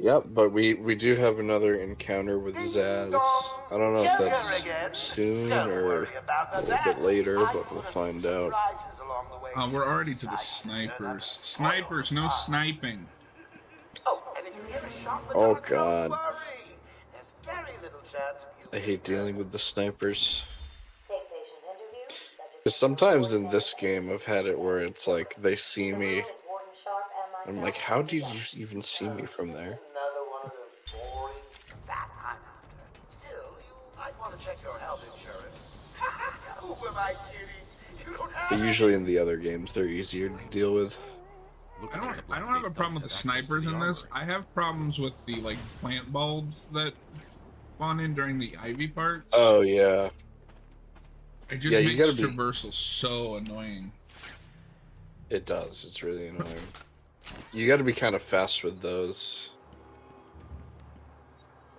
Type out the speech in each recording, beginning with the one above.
Yep, but we do have another encounter with Zaz. I don't know if that's soon or a little bit later, but we'll find out. We're already to the snipers. Snipers, no sniping. Oh god. I hate dealing with the snipers. Because sometimes in this game I've had it where it's like they see me. I'm like, how did you even see me from there? But usually in the other games they're easier to deal with. I don't have a problem with the snipers in this. I have problems with the like plant bulbs that spawn in during the ivy parts. Oh yeah. It just makes traversal so annoying. It does. It's really annoying. You gotta be kind of fast with those.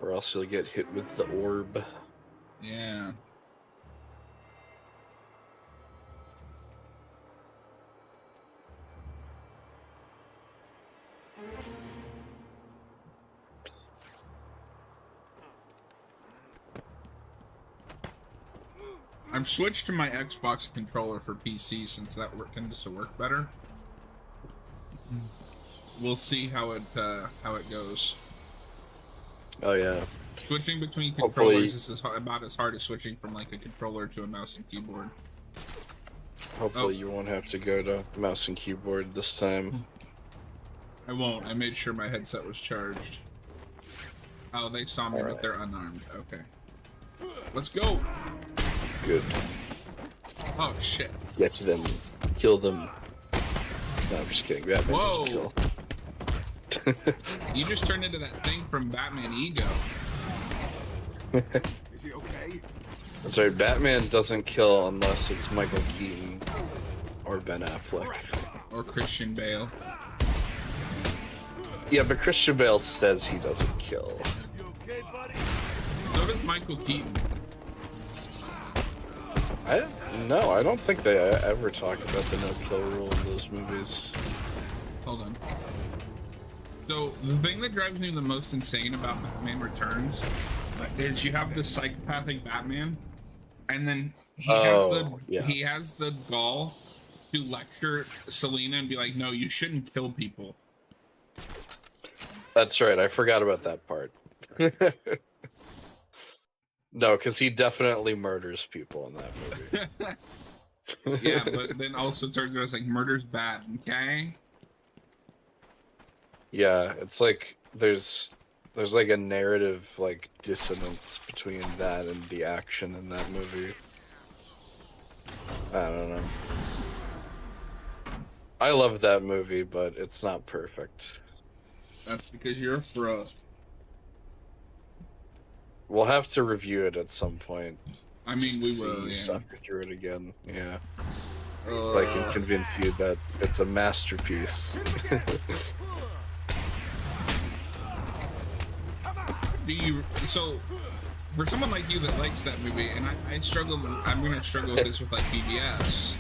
Or else you'll get hit with the orb. Yeah. I've switched to my Xbox controller for PC since that tends to work better. We'll see how it goes. Oh yeah. Switching between controllers is about as hard as switching from like a controller to a mouse and keyboard. Hopefully you won't have to go to mouse and keyboard this time. I won't. I made sure my headset was charged. Oh, they saw me, but they're unarmed. Okay. Let's go! Good. Oh, shit. Get to them. Kill them. No, I'm just kidding. Batman doesn't kill. You just turned into that thing from Batman Ego. Is he okay? That's right. Batman doesn't kill unless it's Michael Keaton or Ben Affleck. Or Christian Bale. Yeah, but Christian Bale says he doesn't kill. You okay, buddy? So does Michael Keaton. I don't think they ever talk about the no-kill rule in those movies. Hold on. So, the thing that drives me the most insane about Batman Returns is you have this psychopathic Batman, and then he has the gall to lecture Selina and be like, no, you shouldn't kill people. That's right, I forgot about that part. No, because he definitely murders people in that movie. Yeah, but then also turns around like, murder's bad, okay? Yeah, it's like there's like a narrative like dissonance between that and the action in that movie. I don't know. I love that movie, but it's not perfect. That's because you're a fraud. We'll have to review it at some point. I mean, we will, yeah. Suffer through it again, yeah. So I can convince you that it's a masterpiece. So, for someone like you that likes that movie, and I struggle, I'm gonna struggle with this with like BBS.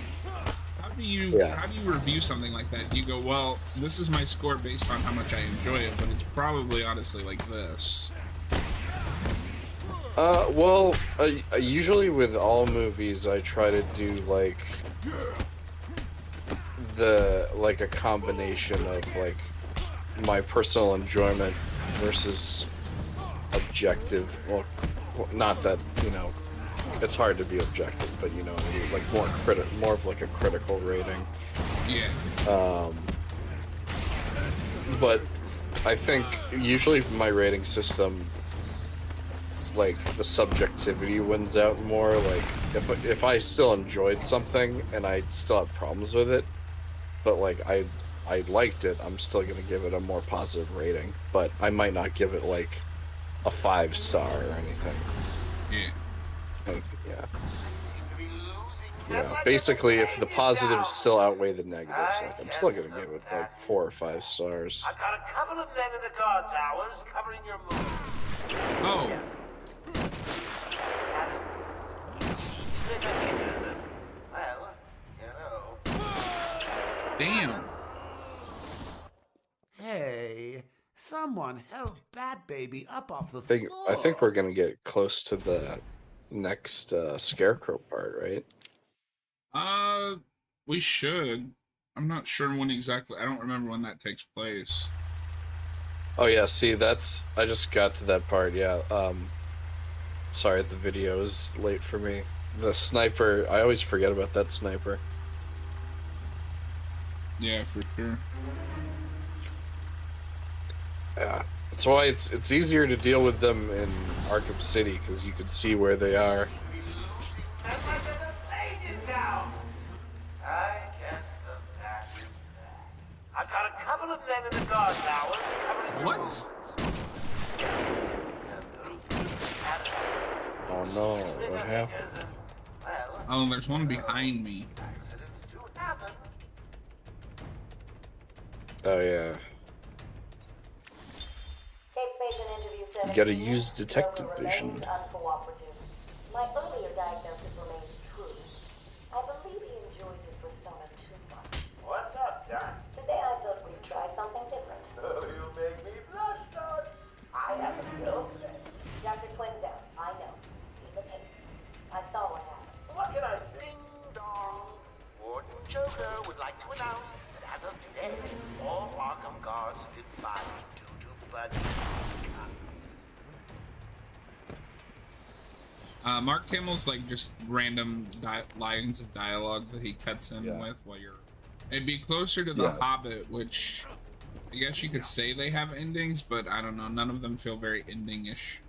How do you review something like that? Do you go, well, this is my score based on how much I enjoy it, but it's probably honestly like this. Well, usually with all movies, I try to do like a combination of like my personal enjoyment versus objective. Well, not that, you know, it's hard to be objective, but you know, like more of like a critical rating. Yeah. But I think usually my rating system, like the subjectivity wins out more. Like if I still enjoyed something and I still have problems with it, but like I liked it, I'm still gonna give it a more positive rating. But I might not give it like a 5-star or anything. Yeah. Yeah. Basically, if the positives still outweigh the negatives, like I'm still gonna give it like 4 or 5 stars. I've got a couple of men in the guard towers covering your movements. Oh. Well, you know. Damn. Hey, Someone held Bat Baby up off the I think we're floor. gonna get close to the next Scarecrow part, right? We should. I'm not sure when exactly. I don't remember when that takes place. Oh yeah, see, that's I just got to that part. Yeah. Sorry, the video is late for me. The sniper, I always forget about that sniper. Yeah, for sure. Yeah, that's why it's easier to deal with them in Arkham City because you can see where they are. As much as a blade in town. I guess the bat is back. I've got a couple of men in the guard towers covering your What? movements. Oh no, what happened? Well, Oh, there's one behind me. accidents do happen. Oh yeah, Tape patient interview you gotta 17. use detective Donor vision. remains uncooperative. My earlier diagnosis remains true. I believe he enjoys his persona too much. What's up, Doc? Today I thought we'd try something different. Oh, you make me blush, Doc. I have a bill today. Dr. Quinzel, I know. See the tapes. I saw what happened. What can I say? Ding dong. Warden Joker would like to announce that as of today, all Arkham guards have been fired due to budget cuts. Mark Hamill's like just random lines of dialogue that he cuts in Yeah. with while you're. It'd be closer to The Yeah. Hobbit, which I guess you could say they have endings, but I don't know. None of them feel very ending-ish.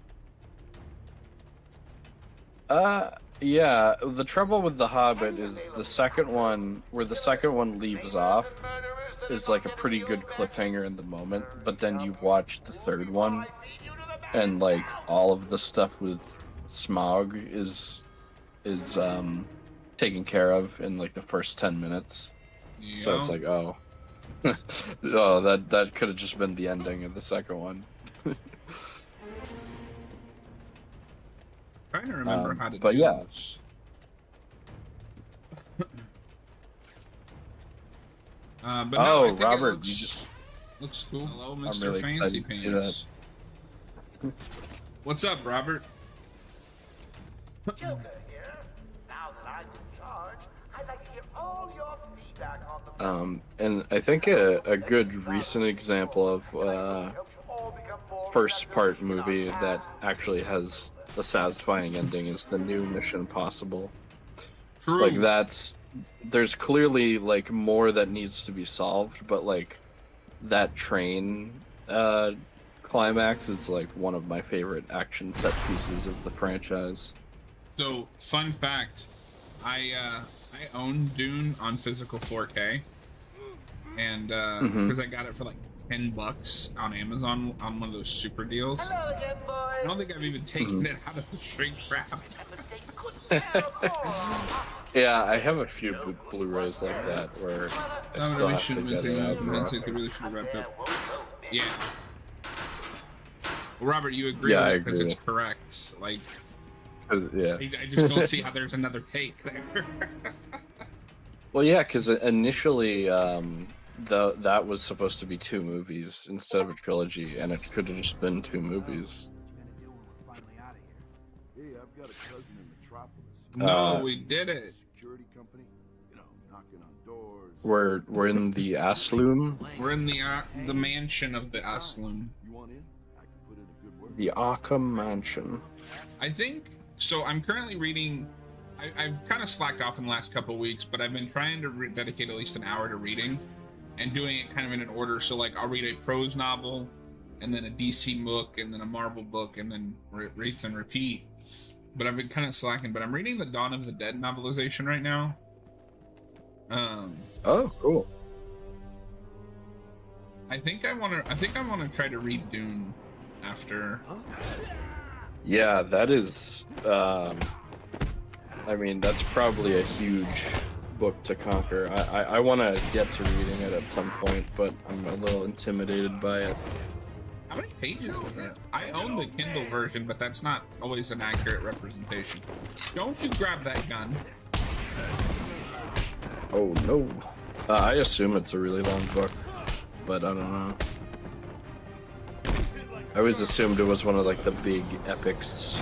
Yeah, the trouble with The Hobbit is the second one, where the second one leaves off, is like a pretty good cliffhanger in the moment, but then you watch the third one, and like all of the stuff with Smaug is taken care of in like the first 10 minutes. So it's Yeah. like, oh. Oh, that could have just been the ending of the second one. Trying to remember how to but do yeah. this. But no, Oh, I think Robert, it looks cool. Hello, Mr. really Fancy excited to see Pants. What's up, Robert? Joker here. Now that I'm in charge, I'd like to hear all your feedback on the And I think a good recent example of first part movie that actually has a satisfying ending is the new Mission Impossible. True. Like there's clearly like more that needs to be solved, but like that train climax is like one of my favorite action set pieces of the franchise. So, fun fact, I own Dune on physical 4K, and because I got it for like $10 on Amazon on one of those super deals. Hello again, boys. I don't think I've even taken it out of the shrink wrap. Yeah, I have a few Blu-rays like that where I still have to get it out. They really should have wrapped up. Yeah. Well, Robert, you agree Yeah, with I it because agree. it's correct. Like, Yeah. I just don't see how there's another take there. Well, yeah, because initially, that was supposed to be 2 movies instead of a trilogy, and it could have just been 2 movies. Hey, I've got a cousin in Metropolis. No, we did it. Security company, you know, knocking on doors. We're in the Asylum, We're in the mansion of the Asylum. You want in? I can put in a good word. the Arkham Mansion. I think so. I'm currently reading. I've kind of slacked off in the last couple of weeks, but I've been trying to dedicate at least an hour to reading, and doing it kind of in an order. So like, I'll read a prose novel, and then a DC book, and then a Marvel book, and then rinse and repeat. But I've been kind of slacking. But I'm reading the Dawn of the Dead novelization right now. Oh, cool. I think I want to try to read Dune after. Yeah, that is. I mean, that's probably a huge book to conquer. I want to get to reading it at some point, but I'm a little intimidated by it. How many pages is it? I own the Kindle version, but that's not always an accurate representation. Don't you grab that gun. Oh no. I assume it's a really long book, but I don't know. I always assumed it was one of like the big epics.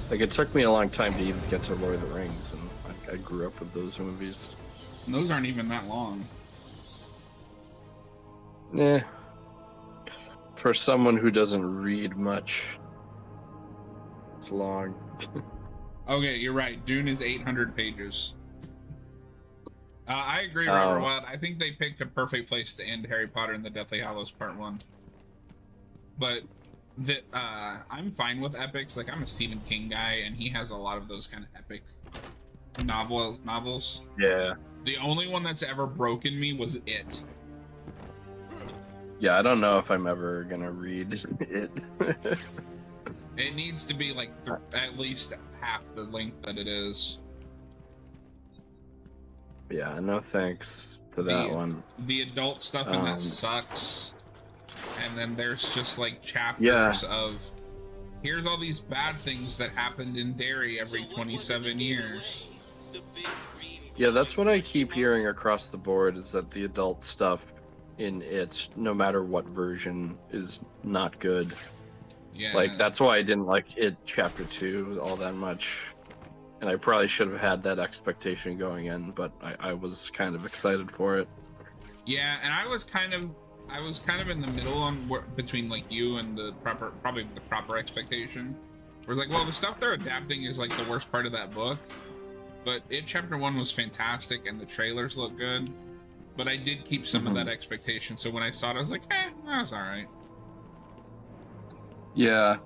Like it took me a long time to even get to Lord of the Rings, and I grew up with those movies. And those aren't even that long. Yeah. For someone who doesn't read much, it's long. Okay, you're right. Dune is 800 pages. I agree, Robert Wild. I think they picked a perfect place to end Harry Potter and the Deathly Hallows Part 1. But I'm fine with epics. Like, I'm a Stephen King guy, and he has a lot of those kind of epic novels. Yeah. The only one that's ever broken me was It. Yeah, I don't know if I'm ever gonna read it. It needs to be like at least half the length that it is. Yeah, no thanks to that one. The adult stuff in that sucks. And then there's just like chapters of here's all these bad things that happened in Derry every 27 years. Yeah, that's what I keep hearing across the board, is that the adult stuff in it, no matter what version, is not good. Yeah. Like, that's why I didn't like it Chapter 2 all that much. And I probably should have had that expectation going in, but I was kind of excited for it. Yeah, and I was kind of in the middle on between like you and the proper expectation. Where it's like, well, the stuff they're adapting is like the worst part of that book. But It Chapter 1 was fantastic, and the trailers look good. But I did keep some of that expectation, so when I saw it, I was like, that's alright. Yeah.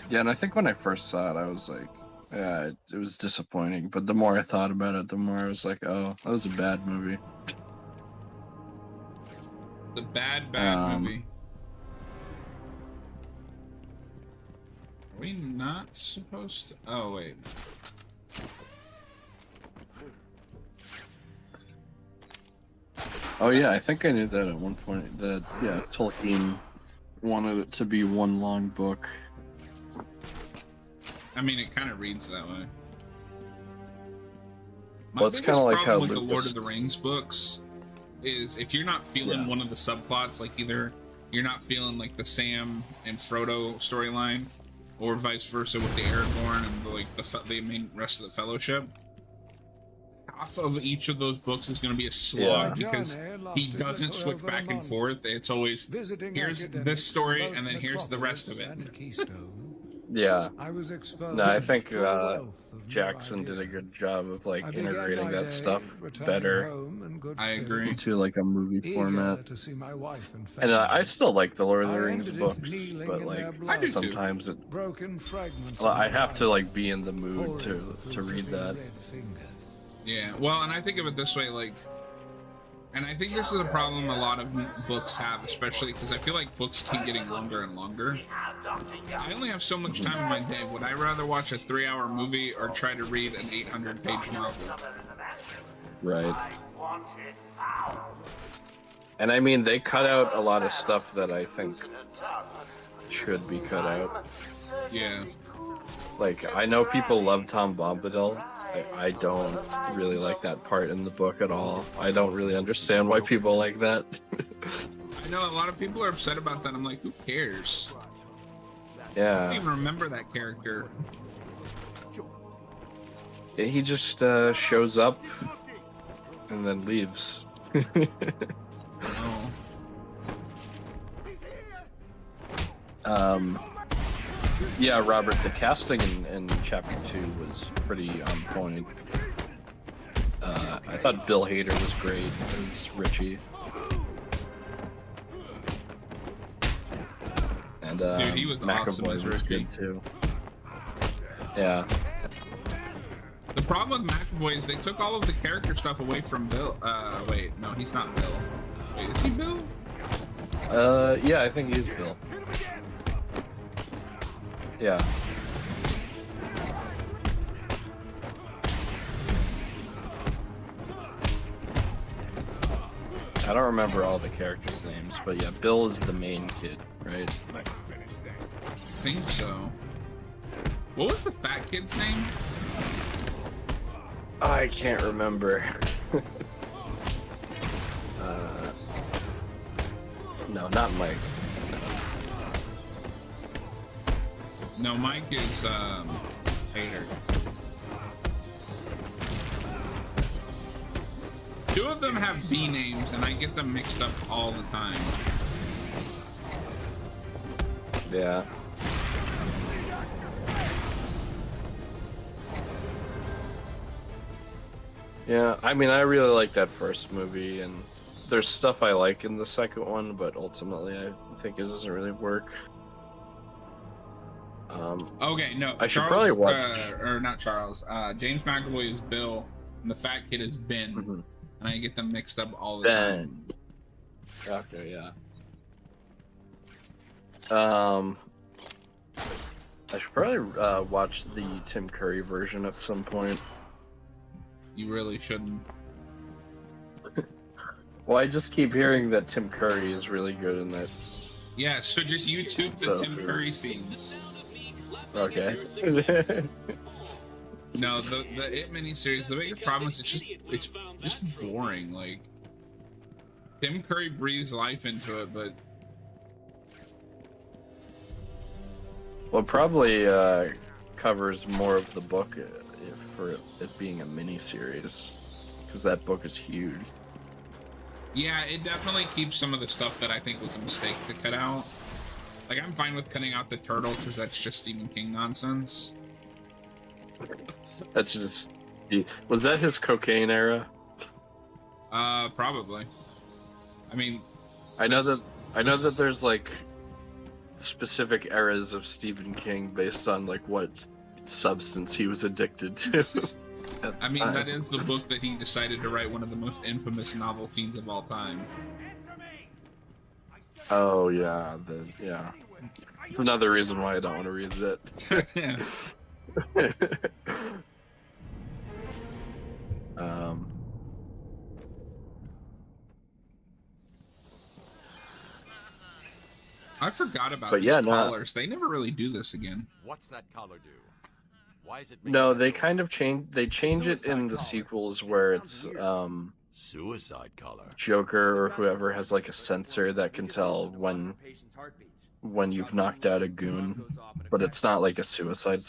Yeah, and I think when I first saw it, I was like, yeah, it was disappointing. But the more I thought about it, the more I was like, oh, that was a bad movie. The bad movie. Are we not supposed to? Oh, wait. Oh, yeah, I think I knew that at one point. That, yeah, Tolkien wanted it to be one long book. I mean, it kind of reads that way. Well, it's kind of like how with the Lord of the Rings books is if you're not feeling one of the subplots, like either you're not feeling like the Sam and Frodo storyline, or vice versa with the Aragorn and the main rest of the Fellowship. Half of each of those books is going to be a slog because he doesn't switch back and forth. It's always here's this story and then here's the rest of it. Yeah. No, I think Jackson did a good job of like integrating that stuff better. I agree. Into like a movie format. And I still like the Lord of the Rings books, but like sometimes I have to like be in the mood to read that. Yeah, well, and I think of it this way, like, and I think this is a problem a lot of books have, especially because I feel like books keep getting longer and longer. I only have so much time in my day. Would I rather watch a 3-hour movie or try to read an 800-page novel? Right. And I mean, they cut out a lot of stuff that I think should be cut out. Yeah. Like, I know people love Tom Bombadil. I don't really like that part in the book at all. I don't really understand why people like that. I know a lot of people are upset about that. I'm like, who cares? Yeah. I don't even remember that character. He just shows up and then leaves. Yeah, Robert, the casting in Chapter 2 was pretty on point. I thought Bill Hader was great as Richie. And Dude, he was awesome as was Richie. good too. Yeah. The problem with McAvoy is they took all of the character stuff away from Bill. Wait, no, he's not Bill. Wait, is he Bill? Yeah, I think he's Bill. Yeah. I don't remember all the characters' names, but yeah, Bill is the main kid, right? I think so. What was the fat kid's name? I can't remember. No, not Mike. No, Mike is Hater. Two of them have B names, and I get them mixed up all the time. Yeah. Yeah, I mean, I really like that first movie, and there's stuff I like in the second one, but ultimately I think it doesn't really work. Okay, no. I should Charles, probably watch. or not Charles. James McAvoy is Bill, and the fat kid is Ben, Mhm. and I get them mixed up all the time. Okay, yeah. I should probably watch the Tim Curry version at some point. You really shouldn't. Well, I just keep hearing that Tim Curry is really good in that. Yeah, so just YouTube the So Tim good. Curry scenes. Okay. No, the It miniseries. The biggest problem is it's just boring. Like Tim Curry breathes life into it, but Well, it probably covers more of the book for it being a mini-series, because that book is huge. yeah, it definitely keeps some of the stuff that I think was a mistake to cut out. Like I'm fine with cutting out the turtle because that's just Stephen King nonsense. That's just... Was that his cocaine era? Probably. I mean, I know that there's like specific eras of Stephen King based on like what substance he was addicted to. at the I mean time. that is the book that he decided to write one of the most infamous novel scenes of all time. Oh yeah, yeah. It's another reason why I don't want to read it. I forgot about But these yeah, no. collars. They never really do this again. What's that collar do? Why is it? No, they kind of change. They change it in the sequels where it's Suicide collar. Joker or whoever has like a sensor that can tell when you've knocked out a goon, but it's not like a suicide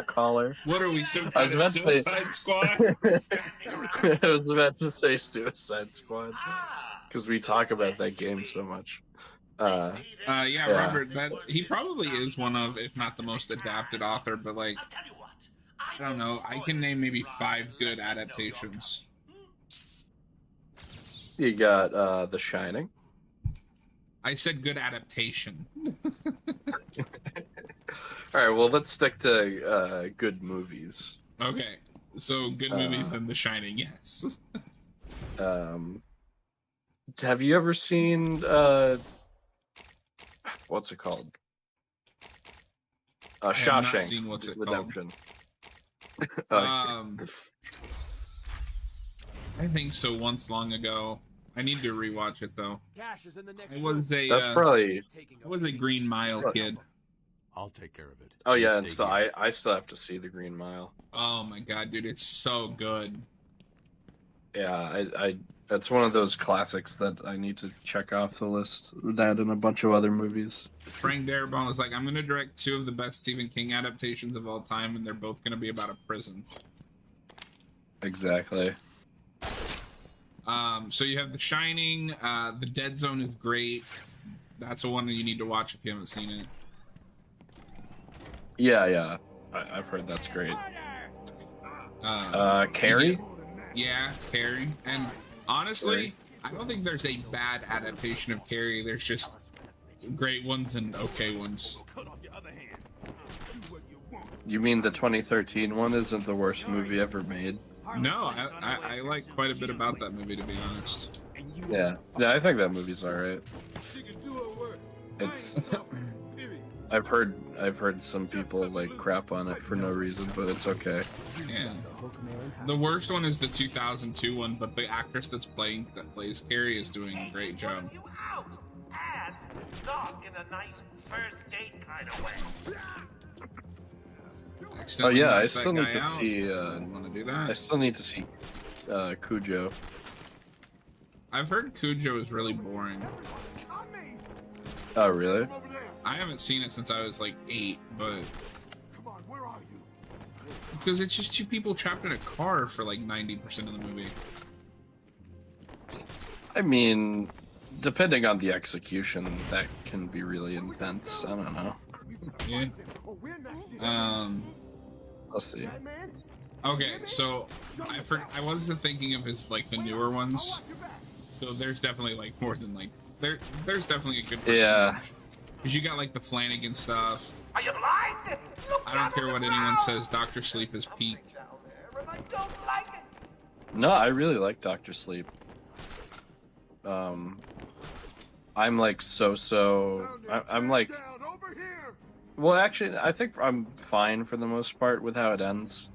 collar. What are we, some I was kind of about to say- Suicide Squad? I was about to say Suicide Squad because we talk about that game so much. Yeah, Robert, that he probably is one of, if not the most adapted author, but like, I don't know, I can name maybe 5 good adaptations. You got The Shining. I said good adaptation. All right, well, let's stick to good movies. Okay, so good movies than The Shining, yes. Have you ever seen what's it called? I have not Shawshank seen what's it Redemption. I think so. Once long ago, I need to rewatch it though. I was a That's probably. I was a Green Mile kid. I'll take care of it. Oh yeah, You and stay so here. I still have to see the Green Mile. Oh my god, dude, it's so good. Yeah, I that's one of those classics that I need to check off the list. That and a bunch of other movies. Frank Darabont was like, I'm gonna direct 2 of the best Stephen King adaptations of all time, and they're both gonna be about a prison. Exactly. So you have The Shining. The Dead Zone is great. That's a one that you need to watch if you haven't seen it. Yeah. I've heard that's great. Uh, Carrie? Yeah, Carrie. And honestly, I don't think there's a bad adaptation of Carrie. There's just great ones and okay ones. You mean the 2013 one isn't the worst movie ever made? No, I like quite a bit about that movie, to be honest. Yeah, I think that movie's alright. It's I've heard some people like crap on it for no reason, but it's okay. Yeah. The worst one is the 2002 one, but the actress that plays Carrie is doing a great job. You out, and not in a nice first date kind of way. Oh yeah, I Accidentally knocked still that need guy to out. see Didn't want to do that. I still need to see Cujo. I've heard Cujo is really boring. Oh, really? I haven't seen it since I was like 8, but Come on, where are you? because it's just two people trapped in a car for like 90% of the movie. I mean, depending on the execution, that can be really intense. I don't know. Yeah. I'll see. Okay, so I wasn't thinking of his like the newer ones. So there's definitely like more than like there's definitely a good percentage. Yeah. Because you got like the Flanagan stuff. Are you blind? Look I down don't care at what the anyone ground. says. Doctor Sleep is peak. Something's out there, and I don't like it. No, I really like Doctor Sleep. I'm like I'm like, Down over here. well, actually, I think I'm fine for the most part with how it ends.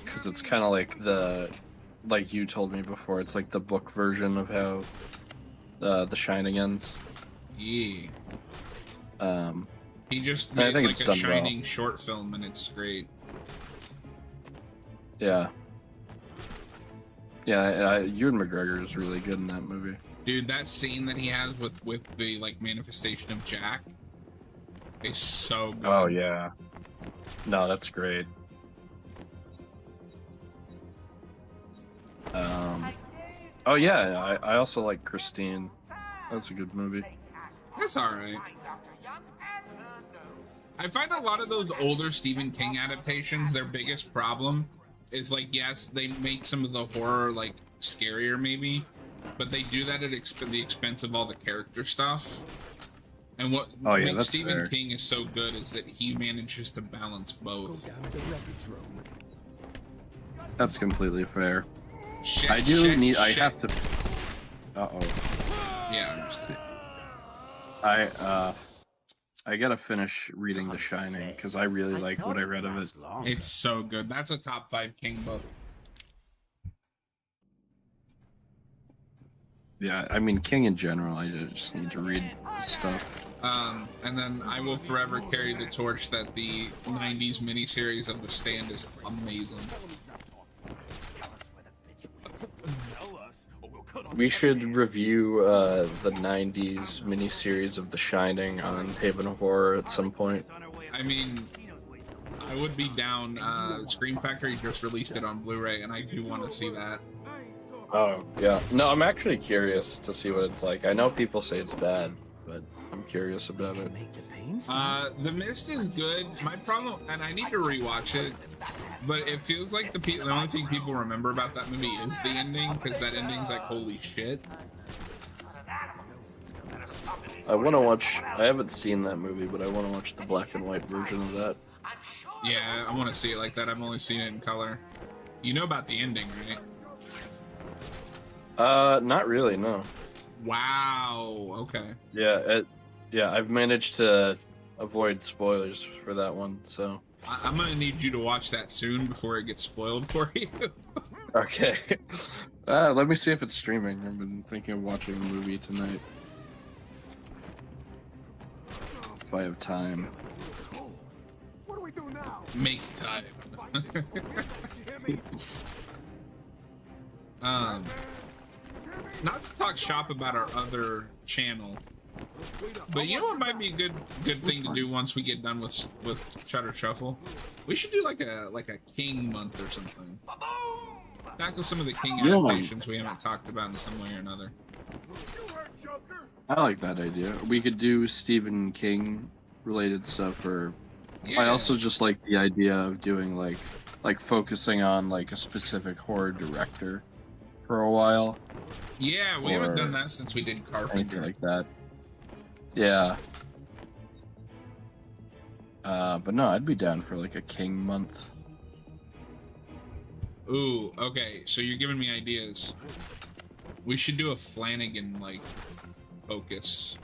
Because it's kind of like like you told me before, it's like the book version of how The Shining ends. Yeah. He just I made think like it's a done Shining well. short film, and it's great. Yeah. Yeah, Ewan McGregor is really good in that movie. Dude, that scene that he has with the like manifestation of Jack is so good. Oh yeah. No, that's great. Oh yeah, I also like Christine. That's a good movie. That's all right. I find a lot of those older Stephen King adaptations, their biggest problem is like, yes, they make some of the horror like scarier maybe, but they do that at the expense of all the character stuff. And what makes that's Stephen fair. King is so good is that he manages to balance both. That's completely fair. Shit, I do shit, need. I shit. have to. Uh-oh. Yeah, I understand. I gotta finish reading The Shining because I really like what I read of it. It's so good. That's a top 5 King book. Yeah, I mean King in general. I just need to read his stuff. And then I will forever carry the torch that the 90s miniseries of The Stand is amazing. We should review the '90s miniseries of The Shining on Haven of Horror at some point. I mean, I would be down. Scream Factory just released it on Blu-ray, and I do want to see that. Oh yeah. No, I'm actually curious to see what it's like. I know people say it's bad, but I'm curious about it. The Mist is good. My problem, and I need to rewatch it, but it feels like the only thing people remember about that movie is the ending, because that ending's like, holy shit. I want to watch. I haven't seen that movie, but I want to watch the black and white version of that. Yeah, I want to see it like that. I've only seen it in color. You know about the ending, right? Not really. No. Wow. Okay. Yeah. I've managed to avoid spoilers for that one. So. I'm gonna need you to watch that soon before it gets spoiled for you. Okay. Let me see if it's streaming. I've been thinking of watching a movie tonight. If I have time. What do we do now? Make time. Not to talk shop about our other channel, but you know what might be a good thing to do once we get done with Shutter Shuffle? We should do like a King month or something. Tackle some of the King Yeah. adaptations we haven't talked about in some way or another. I like that idea. We could do Stephen King related stuff, or Yeah. I also just like the idea of doing like focusing on like a specific horror director for a while, Yeah, we haven't or done that since we did anything Carpenter. like that. Yeah. But no, I'd be down for like a King month. Ooh, okay, so you're giving me ideas. We should do a Flanagan like focus.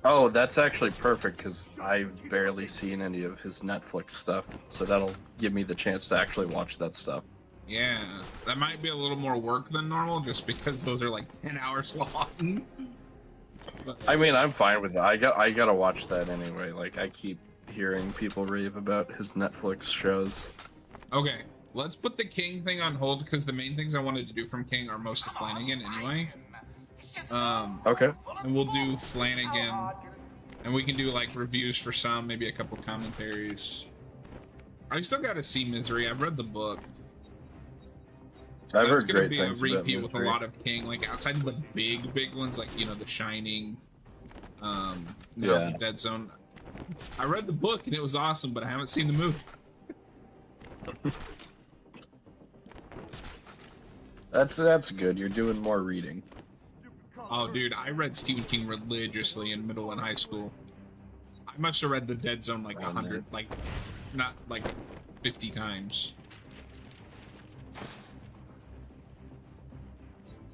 Oh, that's actually perfect because I've barely seen any of his Netflix stuff, so that'll give me the chance to actually watch that stuff. Yeah, that might be a little more work than normal just because those are like 10 hours long. But, I mean, I'm fine with that. I gotta watch that anyway. Like, I keep hearing people rave about his Netflix shows. okay, Let's put the King thing on hold because the main things I wanted to do from King are most of Flanagan anyway. Okay. And we'll do Flanagan, and we can do like reviews for some, maybe a couple commentaries. I still gotta see Misery. I've read the book. I've That's heard gonna great be things a about repeat with a Misery. lot of King, like outside of the big ones, like The Shining, now Yeah. the Dead Zone. I read the book and it was awesome, but I haven't seen the movie. That's good. You're doing more reading. Oh, dude, I read Stephen King religiously in middle and high school. I must have read The Dead Zone like 100, like, not like 50 times.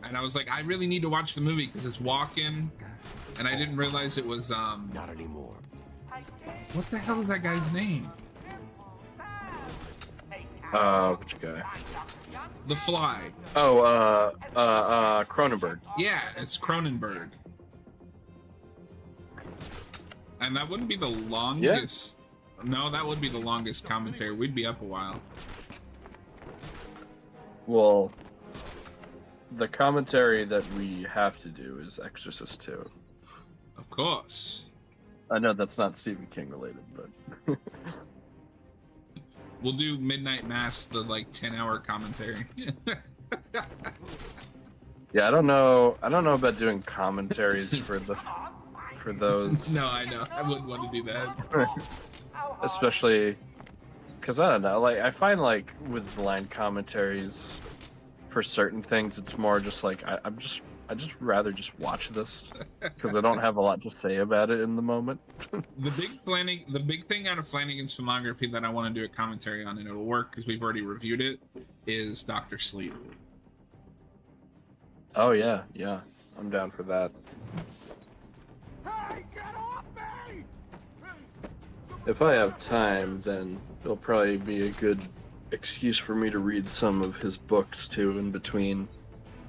And I was like, I really need to watch the movie because it's walking, and I didn't realize it was, Not anymore. what the hell is that guy's name? Which guy? The Fly. Oh, Cronenberg. Yeah, it's Cronenberg. And that wouldn't be the longest. No, that would be the longest commentary. We'd be up a while. Well, the commentary that we have to do is Exorcist 2. Of course. I know that's not Stephen King related, but We'll do Midnight Mass, the like 10-hour commentary. yeah, I don't know about doing commentaries for those. No, I know. I wouldn't want to do that. Especially because I don't know, like I find like with blind commentaries for certain things, it's more just like I just rather just watch this because I don't have a lot to say about it in the moment. The big thing out of Flanagan's filmography that I want to do a commentary on, and it'll work because we've already reviewed it, is Dr. Sleep. Oh yeah, I'm down for that. Hey, get off me! If I have time, then it'll probably be a good excuse for me to read some of his books too in between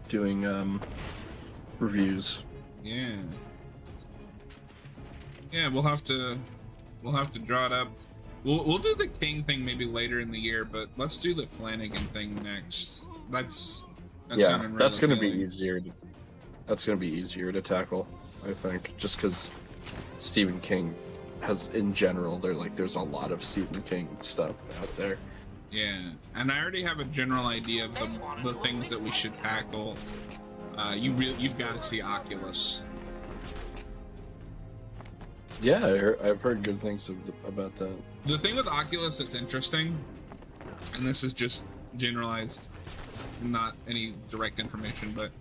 doing reviews. Yeah. Yeah, we'll have to draw it up. We'll do the King thing maybe later in the year, but let's do the Flanagan thing next. That's sounding that's real gonna be appealing. easier. That's gonna be easier to tackle, I think, just because Stephen King has, in general, there's a lot of Stephen King stuff out there. Yeah, and I already have a general idea of the things that we should tackle. You've got to see Oculus. Yeah, I've heard good things about that. The thing with Oculus that's interesting, and this is just generalized, not any direct information, but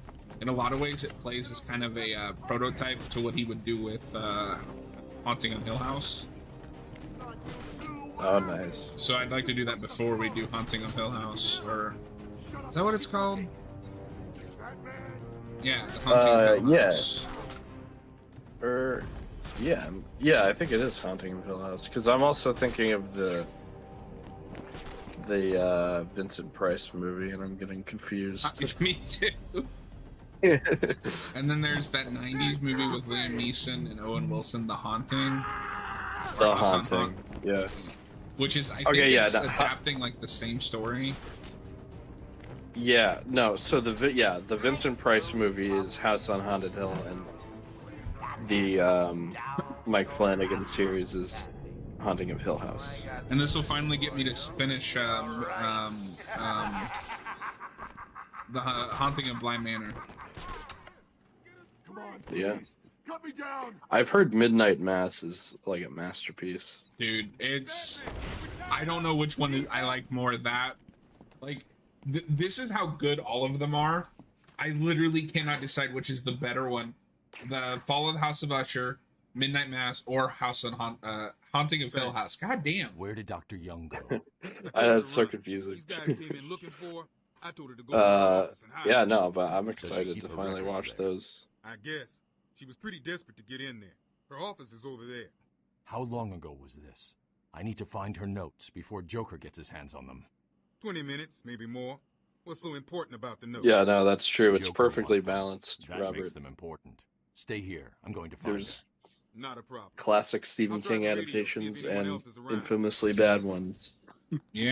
in a lot of ways it plays as kind of a prototype to what he would do with Haunting on Hill House. Oh, nice. So I'd like to do that before we do Haunting on Hill House, or is that what it's called? Yeah, the Haunting on Hill yeah. House. Yeah, I think it is Haunting of Hill House, because I'm also thinking of the Vincent Price movie, and I'm getting confused. Me too. And then there's that 90s movie with Liam Neeson and Owen Wilson, The Haunting. The Haunting, yeah. Which is, I think Okay, yeah, it's that- adapting like the same story. Yeah, no, so the Vincent Price movie is House on Haunted Hill, and the Mike Flanagan series is Haunting of Hill House. And this will finally get me to finish the Haunting of Bly Manor. Come on, Yeah. cut me down! I've heard Midnight Mass is like a masterpiece. Dude, it's... I don't know which one I like more. That, like, this is how good all of them are. I literally cannot decide which is the better one. The Fall of the House of Usher, Midnight Mass, or Haunting of Hill House. God damn. Where did Dr. Young go? That's so confusing. These guys came in looking for. I told her to go to the office and hide. Yeah, no, but I'm she excited keep to her finally records watch there? those. I guess she was pretty desperate to get in there. Her office is over there. How long ago was this? I need to find her notes before Joker gets his hands on them. 20 minutes, maybe more. What's so important about the notes? Yeah, no, that's true. It's Joker perfectly wants them. balanced, That Robert. makes them important. Stay here. I'm going to find There's Not a problem. classic Stephen I'll try King the radio, see if adaptations anyone and else is around. infamously bad ones. Yeah.